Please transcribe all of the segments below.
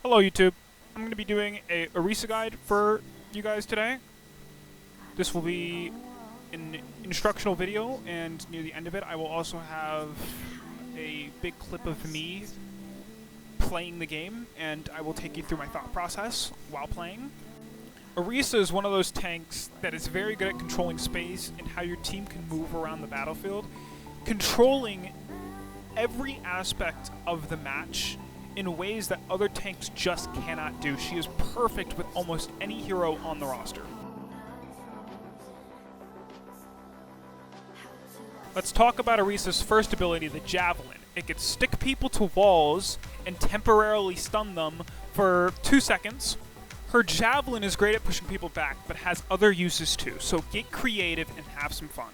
Hello YouTube. I'm going to be doing a Orisa guide for you guys today. This will be an instructional video, and near the end of it I will also have a big clip of me playing the game, and I will take you through my thought process while playing. Orisa is one of those tanks that is very good at controlling space and how your team can move around the battlefield, controlling every aspect of the match in ways that other tanks just cannot do. She is perfect with almost any hero on the roster. Let's talk about Orisa's first ability, the Javelin. It can stick people to walls and temporarily stun them for 2 seconds. Her Javelin is great at pushing people back, but has other uses too, so get creative and have some fun.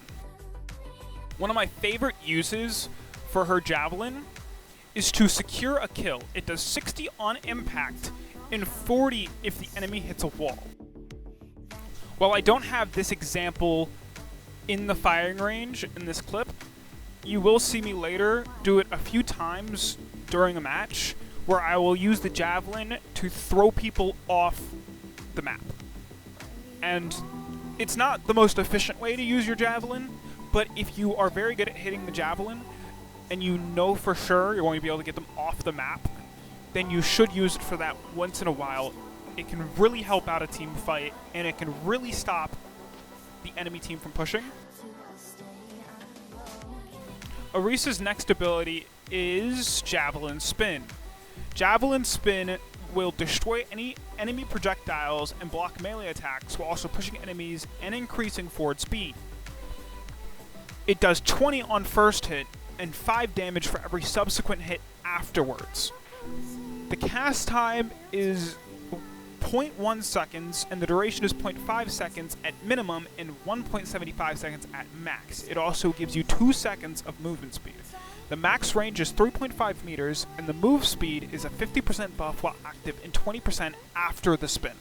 One of my favorite uses for her Javelin is to secure a kill. It does 60 on impact and 40 if the enemy hits a wall. While I don't have this example in the firing range in this clip, you will see me later do it a few times during a match where I will use the Javelin to throw people off the map. And it's not the most efficient way to use your Javelin, but if you are very good at hitting the Javelin, and you know for sure you're going to be able to get them off the map, then you should use it for that once in a while. It can really help out a team fight, and it can really stop the enemy team from pushing. Orisa's next ability is Javelin Spin. Javelin Spin will destroy any enemy projectiles and block melee attacks while also pushing enemies and increasing forward speed. It does 20 on first hit, and 5 damage for every subsequent hit afterwards. The cast time is 0.1 seconds, and the duration is 0.5 seconds at minimum and 1.75 seconds at max. It also gives you 2 seconds of movement speed. The max range is 3.5 meters, and the move speed is a 50% buff while active and 20% after the spin.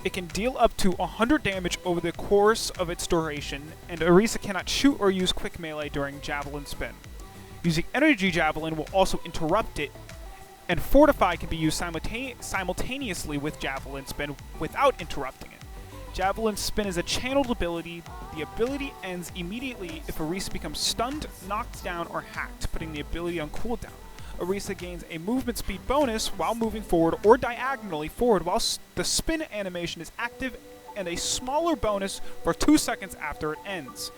It can deal up to 100 damage over the course of its duration, and Orisa cannot shoot or use quick melee during Javelin Spin. Using Energy Javelin will also interrupt it, and Fortify can be used simultaneously with Javelin Spin without interrupting it. Javelin Spin is a channeled ability. The ability ends immediately if Orisa becomes stunned, knocked down, or hacked, putting the ability on cooldown. Orisa gains a movement speed bonus while moving forward or diagonally forward while the spin animation is active, and a smaller bonus for 2 seconds after it ends.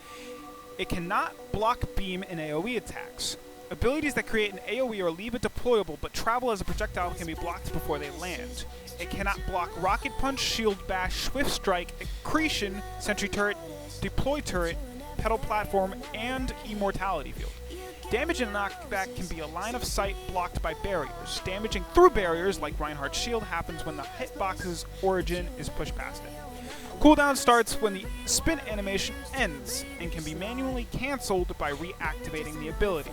It cannot block beam and AoE attacks. Abilities that create an AoE or leave it deployable but travel as a projectile can be blocked before they land. It cannot block Rocket Punch, Shield Bash, Swift Strike, Accretion, Sentry Turret, Deploy Turret, Pedal Platform, and Immortality Field. Damage and knockback can be a line of sight blocked by barriers. Damaging through barriers, like Reinhardt's shield, happens when the hitbox's origin is pushed past it. Cooldown starts when the spin animation ends, and can be manually cancelled by reactivating the ability.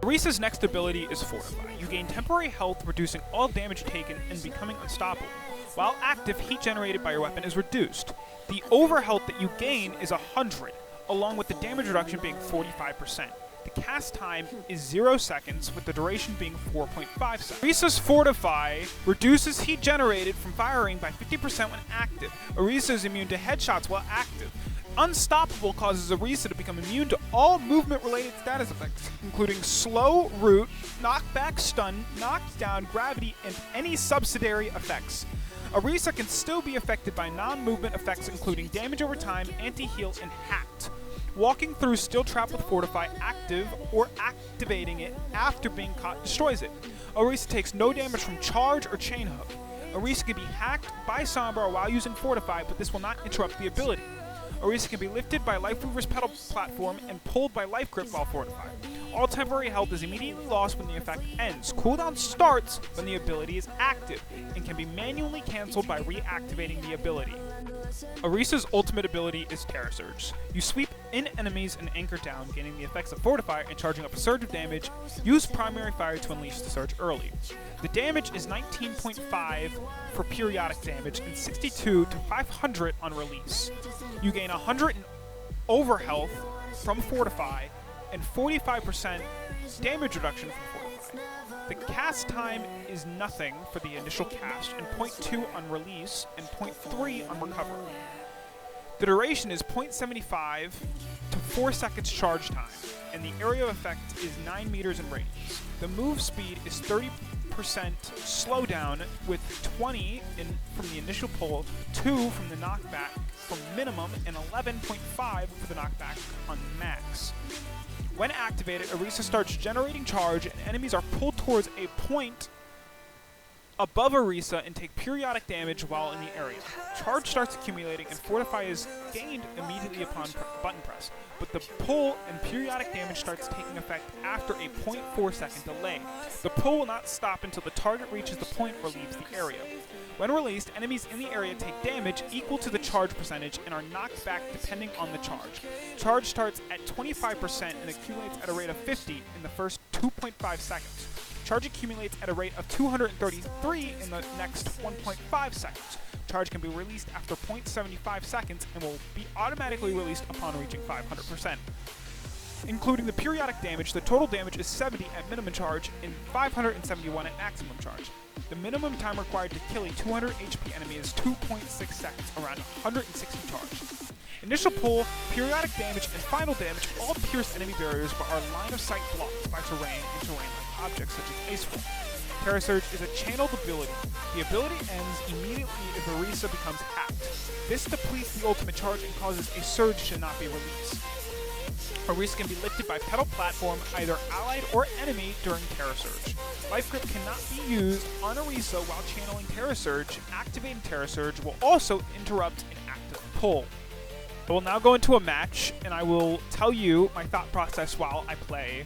Orisa's next ability is Fortify. You gain temporary health, reducing all damage taken and becoming unstoppable. While active, heat generated by your weapon is reduced. The overhealth that you gain is 100, along with the damage reduction being 45%. The cast time is 0 seconds, with the duration being 4.5 seconds. Orisa's Fortify reduces heat generated from firing by 50% when active. Orisa is immune to headshots while active. Unstoppable causes Orisa to become immune to all movement-related status effects, including slow, root, knockback, stun, knockdown, gravity, and any subsidiary effects. Orisa can still be affected by non-movement effects, including damage over time, anti-heal, and hacked. Walking through Steel Trap with Fortify active or activating it after being caught destroys it. Orisa takes no damage from charge or chain hook. Orisa can be hacked by Sombra while using Fortify, but this will not interrupt the ability. Orisa can be lifted by Life Weaver's Pedal Platform and pulled by Life Grip while fortified. All temporary health is immediately lost when the effect ends. Cooldown starts when the ability is active, and can be manually cancelled by reactivating the ability. Orisa's ultimate ability is Terror Surge. You sweep in enemies and anchor down, gaining the effects of Fortify and charging up a surge of damage. Use primary fire to unleash the surge early. The damage is 19.5 for periodic damage and 62 to 500 on release. You gain 100 in overhealth from Fortify and 45% damage reduction from Fortify. The cast time is nothing for the initial cast, and 0.2 on release, and 0.3 on recovery. The duration is 0.75 to 4 seconds charge time, and the area of effect is 9 meters in radius. The move speed is 30% slowdown, with 20 from the initial pull, 2 from the knockback from minimum, and 11.5 for the knockback on max. When activated, Orisa starts generating charge, and enemies are pulled towards a point above Orisa and take periodic damage while in the area. Charge starts accumulating, and Fortify is gained immediately upon button press, but the pull and periodic damage starts taking effect after a 0.4 second delay. The pull will not stop until the target reaches the point or leaves the area. When released, enemies in the area take damage equal to the charge percentage and are knocked back depending on the charge. Charge starts at 25% and accumulates at a rate of 50 in the first 2.5 seconds. Charge accumulates at a rate of 233 in the next 1.5 seconds. Charge can be released after 0.75 seconds and will be automatically released upon reaching 500%. Including the periodic damage, the total damage is 70 at minimum charge and 571 at maximum charge. The minimum time required to kill a 200 HP enemy is 2.6 seconds, around 160 charge. Initial pull, periodic damage, and final damage all pierce enemy barriers but are line of sight blocked by terrain and terrain-like objects such as Ice Wall. Terra Surge is a channeled ability. The ability ends immediately if Orisa becomes hacked. This depletes the ultimate charge and causes a surge to not be released. Orisa can be lifted by pedal platform, either allied or enemy, during Terra Surge. Life Grip cannot be used on Orisa while channeling Terra Surge. Activating Terra Surge will also interrupt an active pull. I will now go into a match, and I will tell you my thought process while I play.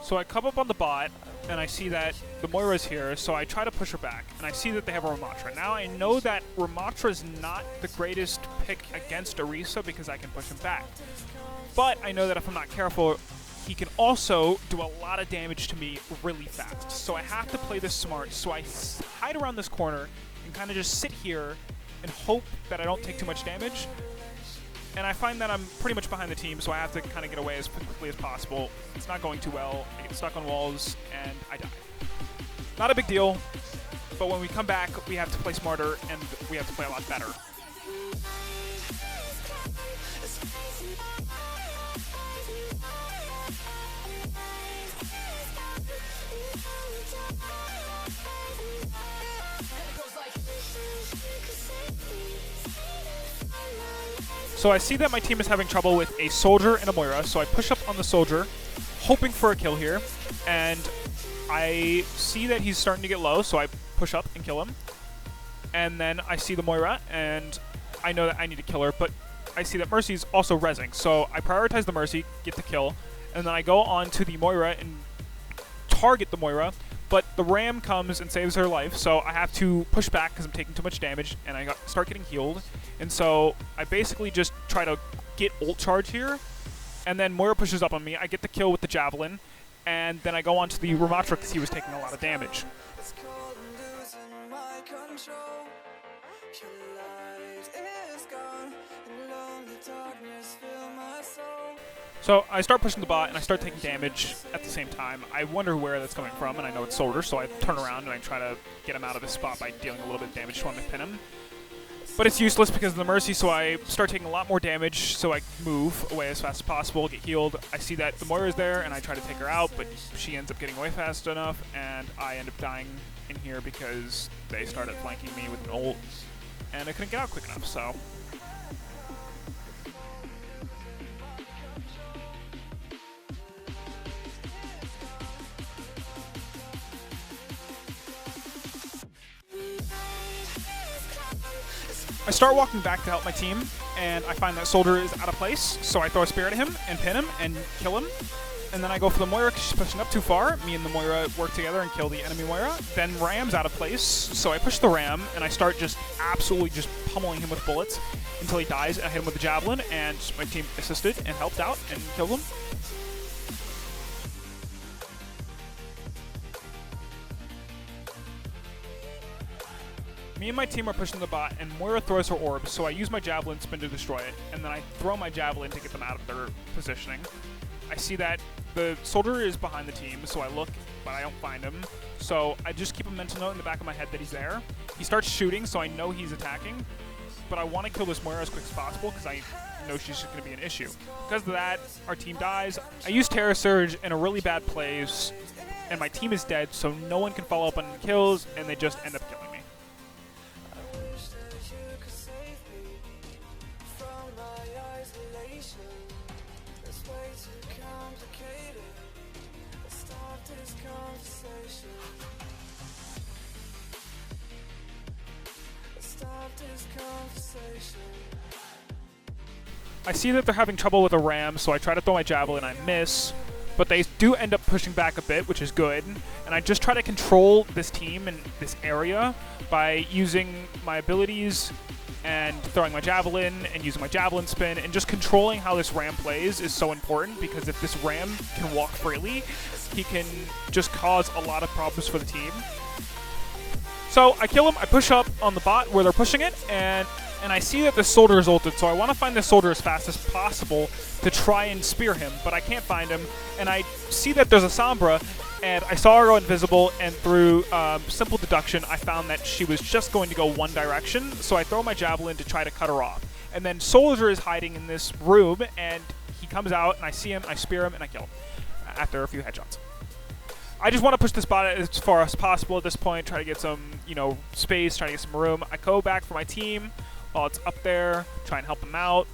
So I come up on the bot, and I see that the Moira's here, so I try to push her back, and I see that they have a Ramatra. Now I know that Ramatra is not the greatest pick against Orisa because I can push him back. But I know that if I'm not careful, he can also do a lot of damage to me really fast. So I have to play this smart, so I hide around this corner and kind of just sit here and hope that I don't take too much damage. And I find that I'm pretty much behind the team, so I have to kind of get away as quickly as possible. It's not going too well. I get stuck on walls, and I die. Not a big deal, but when we come back, we have to play smarter, and we have to play a lot better. So I see that my team is having trouble with a soldier and a Moira, so I push up on the soldier, hoping for a kill here, and I see that he's starting to get low, so I push up and kill him. And then I see the Moira, and I know that I need to kill her, but I see that Mercy's also rezzing, so I prioritize the Mercy, get the kill, and then I go on to the Moira and target the Moira, but the Ram comes and saves her life, so I have to push back because I'm taking too much damage, and I start getting healed. And so I basically just try to get ult charge here, and then Moira pushes up on me. I get the kill with the Javelin, and then I go on to the Ramatra because he was taking a lot of damage. So I start pushing the bot, and I start taking damage at the same time. I wonder where that's coming from, and I know it's Soldier, so I turn around and I try to get him out of his spot by dealing a little bit of damage to him and pin him. But it's useless because of the Mercy, so I start taking a lot more damage, so I move away as fast as possible, get healed. I see that the Moira is there, and I try to take her out, but she ends up getting away fast enough, and I end up dying in here because they started flanking me with an ult, and I couldn't get out quick enough, so... I start walking back to help my team, and I find that Soldier is out of place, so I throw a spear at him and pin him and kill him. and then I go for the Moira because she's pushing up too far. Me and the Moira work together and kill the enemy Moira. Then Ram's out of place, so I push the Ram, and I start just absolutely just pummeling him with bullets until he dies, and I hit him with the Javelin, and my team assisted and helped out and killed him. Me and my team are pushing the bot, and Moira throws her orb, so I use my Javelin spin to destroy it, and then I throw my Javelin to get them out of their positioning. I see that the soldier is behind the team, so I look, but I don't find him. So I just keep a mental note in the back of my head that he's there. He starts shooting, so I know he's attacking, but I want to kill this Moira as quick as possible because I know she's just going to be an issue. Because of that, our team dies. I use Terra Surge in a really bad place, and my team is dead, so no one can follow up on kills, and they just end up killing me. I see that they're having trouble with a Ram, so I try to throw my Javelin, I miss, but they do end up pushing back a bit, which is good, and I just try to control this team and this area by using my abilities and throwing my Javelin and using my Javelin spin, and just controlling how this Ram plays is so important, because if this Ram can walk freely, he can just cause a lot of problems for the team. So I kill him, I push up on the bot where they're pushing it, and I see that this soldier is ulted, so I want to find this soldier as fast as possible to try and spear him, but I can't find him, and I see that there's a Sombra, and I saw her go invisible, and through simple deduction, I found that she was just going to go one direction, so I throw my Javelin to try to cut her off. And then Soldier is hiding in this room, and he comes out, and I see him, I spear him, and I kill him after a few headshots. I just want to push this bot as far as possible at this point, try to get some, space, try to get some room. I go back for my team while it's up there, try and help them out.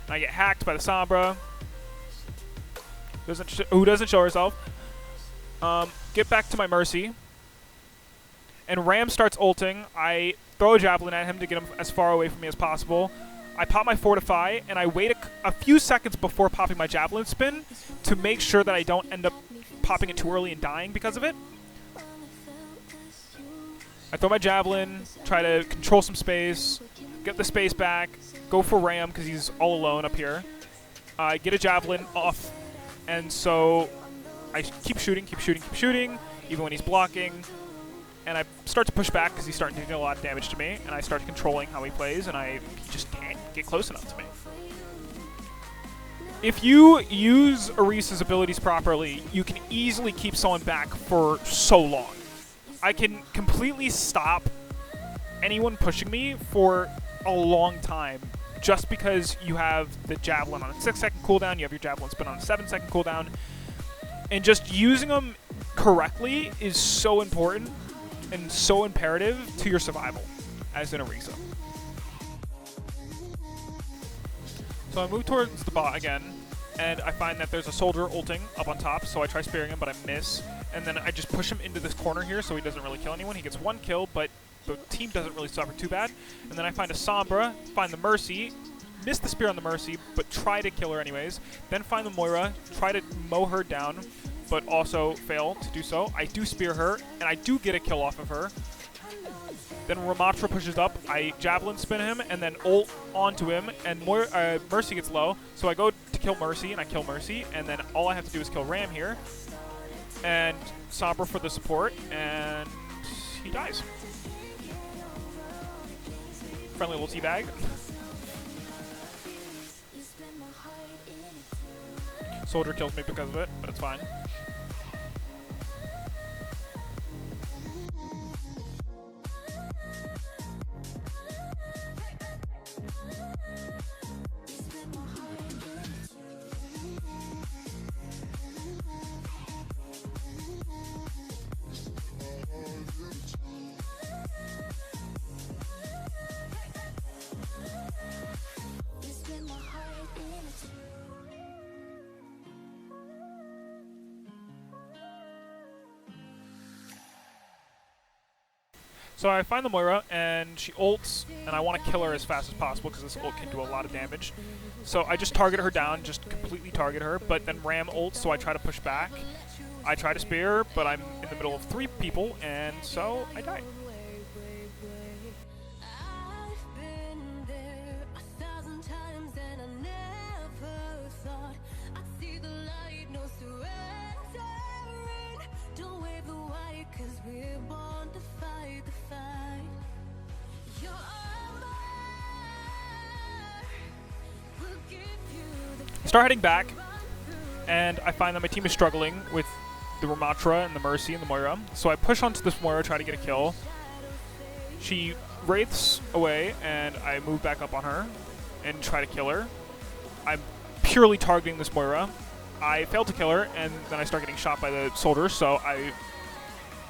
And I get hacked by the Sombra, who doesn't show herself. Get back to my Mercy, and Ram starts ulting. I throw a Javelin at him to get him as far away from me as possible. I pop my Fortify, and I wait a few seconds before popping my Javelin spin to make sure that I don't end up popping it too early and dying because of it. I throw my Javelin, try to control some space, get the space back, go for Ram because he's all alone up here. I get a Javelin off, and so I keep shooting, even when he's blocking, and I start to push back because he's starting to do a lot of damage to me, and I start controlling how he plays, and he just can't get close enough to me. If you use Orisa's abilities properly, you can easily keep someone back for so long. I can completely stop anyone pushing me for a long time just because you have the Javelin on a 6-second cooldown, you have your Javelin spin on a 7-second cooldown, and just using them correctly is so important and so imperative to your survival as an Orisa. So I move towards the bot again, and I find that there's a soldier ulting up on top, so I try spearing him, but I miss. And then I just push him into this corner here so he doesn't really kill anyone. He gets one kill, but the team doesn't really suffer too bad. And then I find a Sombra, find the Mercy, miss the spear on the Mercy, but try to kill her anyways. Then find the Moira, try to mow her down, but also fail to do so. I do spear her, and I do get a kill off of her. Then Ramatra pushes up, I Javelin spin him, and then ult onto him, and Mercy gets low, so I go to kill Mercy, and I kill Mercy, and then all I have to do is kill Ram here, and Sombra for the support, and he dies. Friendly little teabag. Soldier kills me because of it, but it's fine. So I find the Moira, and she ults, and I want to kill her as fast as possible because this ult can do a lot of damage. So I just target her down, just completely target her, but then Ram ults, so I try to push back. I try to spear, but I'm in the middle of 3 people, and so I die. Start heading back, and I find that my team is struggling with the Ramatra and the Mercy and the Moira. So I push onto this Moira, try to get a kill. She wraiths away, and I move back up on her and try to kill her. I'm purely targeting this Moira. I fail to kill her, and then I start getting shot by the soldier, so I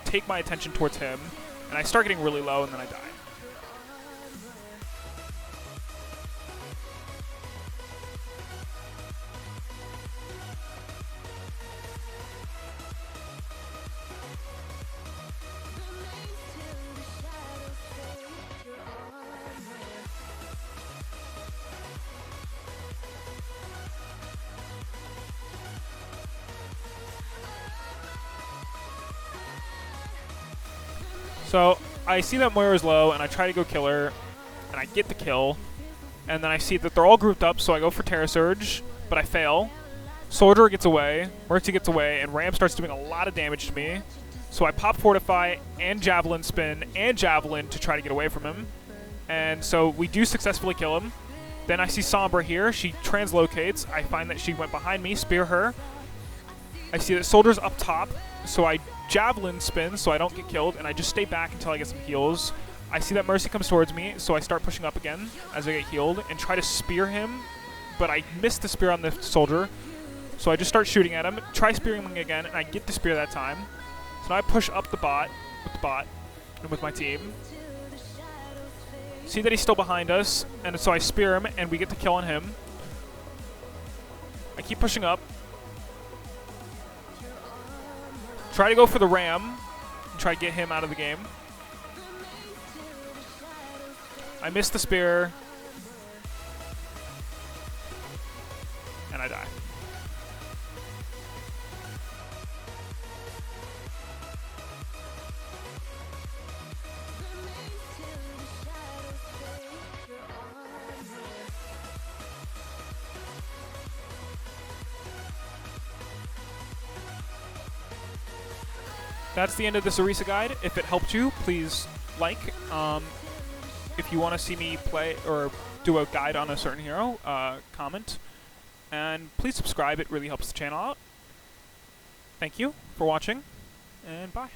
take my attention towards him, and I start getting really low, and then I die. So I see that Moira's low, and I try to go kill her, and I get the kill. And then I see that they're all grouped up, so I go for Terra Surge, but I fail. Soldier gets away, Mercy gets away, and Ram starts doing a lot of damage to me. So I pop Fortify and Javelin Spin and Javelin to try to get away from him. And so we do successfully kill him. Then I see Sombra here. She translocates. I find that she went behind me, spear her. I see that Soldier's up top, so I Javelin Spin so I don't get killed, and I just stay back until I get some heals. I see that Mercy comes towards me, so I start pushing up again as I get healed and try to spear him, but I miss the spear on the Soldier. So I just start shooting at him, try spearing him again, and I get the spear that time. So now I push up the bot and with my team. See that he's still behind us, and so I spear him, and we get the kill on him. I keep pushing up. Try to go for the Ram, and try to get him out of the game. I miss the spear, and I die. That's the end of this Orisa guide. If it helped you, please like. If you want to see me play or do a guide on a certain hero, comment. And please subscribe. It really helps the channel out. Thank you for watching, and bye.